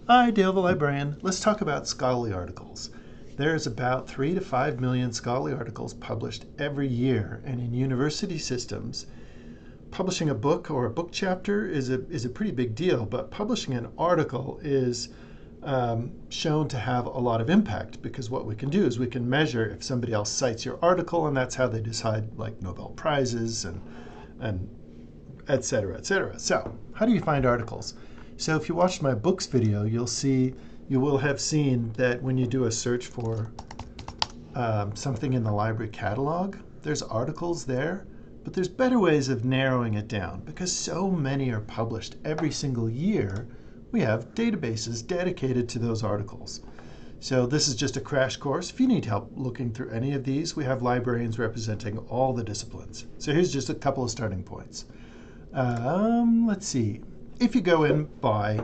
Hi, Dale the Librarian. Let's talk about scholarly articles. There's about 3 to 5 million scholarly articles published every year, and in university systems, publishing a book or a book chapter is a pretty big deal, but publishing an article is shown to have a lot of impact because what we can do is we can measure if somebody else cites your article, and that's how they decide like Nobel Prizes and et cetera, et cetera. So how do you find articles? So if you watched my books video, you will have seen that when you do a search for something in the library catalog, there's articles there, but there's better ways of narrowing it down because so many are published every single year. We have databases dedicated to those articles. So this is just a crash course. If you need help looking through any of these, we have librarians representing all the disciplines. So here's just a couple of starting points. Let's see. If you go in by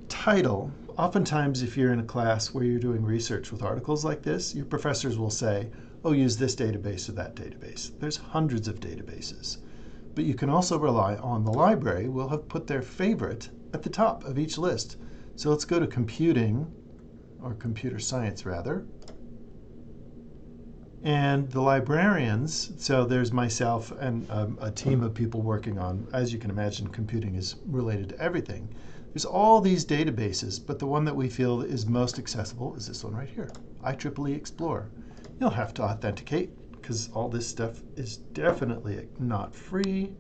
title, oftentimes if you're in a class where you're doing research with articles like this, your professors will say, oh, use this database or that database. There's hundreds of databases. But you can also rely on the library will have put their favorite at the top of each list. So let's go to computing, or computer science rather. And the librarians, so there's myself and a team of people working on, as you can imagine, computing is related to everything. There's all these databases, but the one that we feel is most accessible is this one right here, IEEE Explorer. You'll have to authenticate because all this stuff is definitely not free.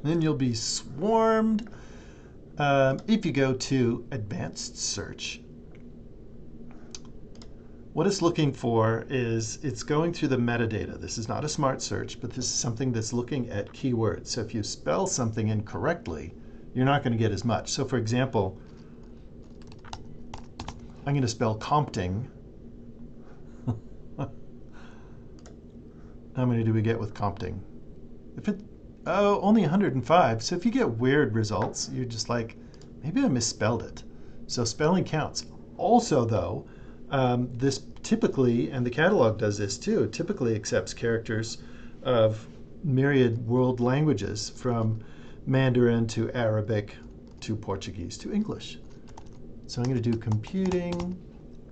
Then you'll be swarmed. If you go to advanced search, what it's looking for is it's going through the metadata. This is not a smart search, but this is something that's looking at keywords. So if you spell something incorrectly, you're not going to get as much. So for example, I'm going to spell Compting. How many do we get with Compting? Oh, only 105. So if you get weird results, you're just like, maybe I misspelled it. So spelling counts. Also, though, this typically, and the catalog does this too, typically accepts characters of myriad world languages from Mandarin to Arabic to Portuguese to English. So I'm going to do computing,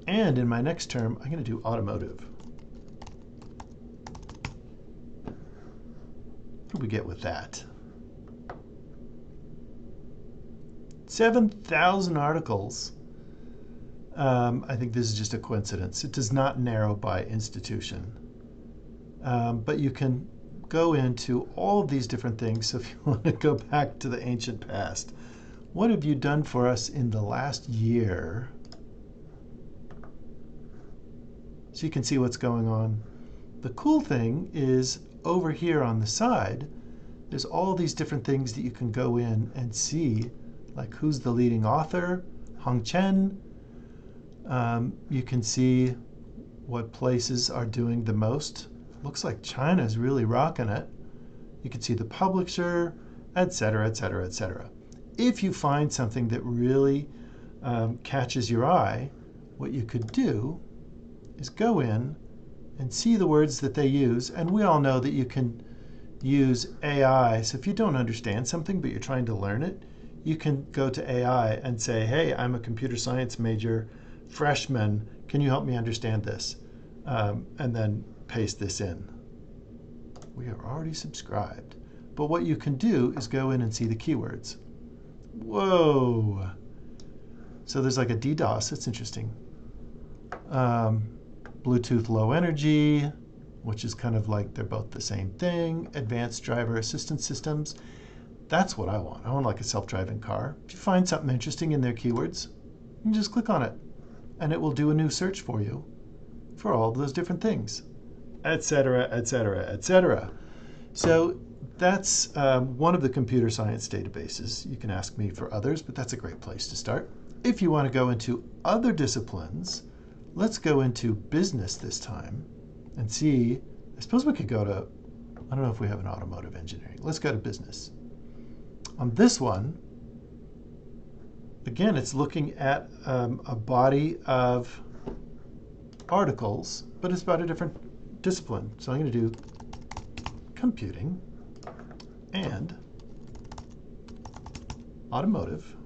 and in my next term, I'm going to do automotive. What do we get with that? 7,000 articles. I think this is just a coincidence. It does not narrow by institution. But you can go into all of these different things. So if you want to go back to the ancient past, what have you done for us in the last year? So you can see what's going on. The cool thing is over here on the side, there's all these different things that you can go in and see, like who's the leading author, Hong Chen. You can see what places are doing the most. Looks like China's really rocking it. You can see the publisher, etc., etc., etc. If you find something that really catches your eye, what you could do is go in and see the words that they use. And we all know that you can use AI. So if you don't understand something but you're trying to learn it, you can go to AI and say, hey, I'm a computer science major, freshman, can you help me understand this? And then paste this in. We are already subscribed. But what you can do is go in and see the keywords. Whoa. So there's like a DDoS, that's interesting. Bluetooth low energy, which is kind of like they're both the same thing. Advanced driver assistance systems. That's what I want. I want like a self-driving car. If you find something interesting in their keywords, you can just click on it and it will do a new search for you for all those different things, etc., etc., etc. So that's one of the computer science databases. You can ask me for others, but that's a great place to start. If you want to go into other disciplines, let's go into business this time and see. I suppose we could go to, I don't know if we have an automotive engineering. Let's go to business. On this one, again, it's looking at a body of articles, but it's about a different discipline. So I'm going to do computing, and automotive.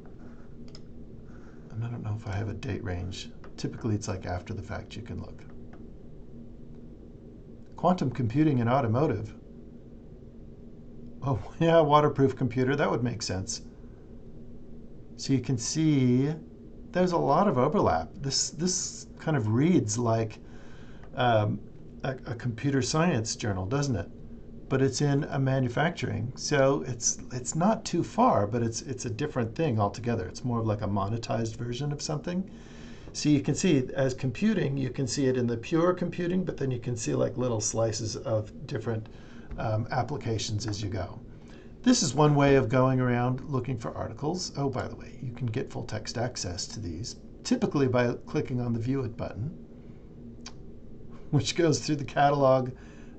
And I don't know if I have a date range. Typically, it's like after the fact you can look. Quantum computing and automotive. Oh, yeah, waterproof computer. That would make sense. So you can see there's a lot of overlap. This kind of reads like a computer science journal, doesn't it? But it's in a manufacturing, so it's not too far, but it's a different thing altogether. It's more of like a monetized version of something. So you can see as computing, you can see it in the pure computing, but then you can see like little slices of different applications as you go. This is one way of going around looking for articles. Oh, by the way, you can get full text access to these, typically by clicking on the View It button, which goes through the catalog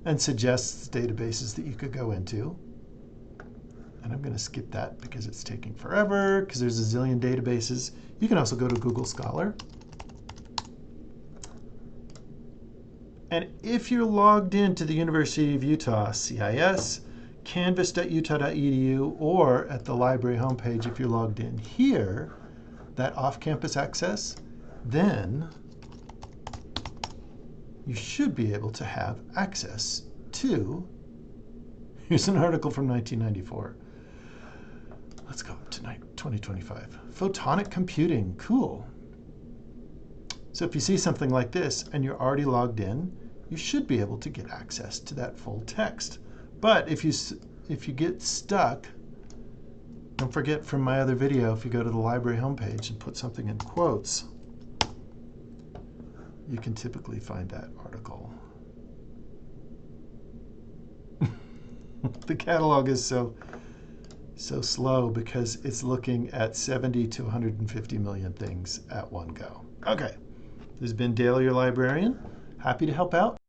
and suggests databases that you could go into. And I'm going to skip that because it's taking forever, because there's a zillion databases. You can also go to Google Scholar. And if you're logged into the University of Utah CIS, canvas.utah.edu, or at the library homepage, if you're logged in here, that off-campus access, then you should be able to have access to, here's an article from 1994. Let's go to 2025. Photonic computing, cool. So if you see something like this and you're already logged in, you should be able to get access to that full text. But if you get stuck, don't forget from my other video, if you go to the library homepage and put something in quotes, you can typically find that article. The catalog is so slow because it's looking at 70 to 150 million things at one go. Okay, this has been Dale, your librarian. Happy to help out.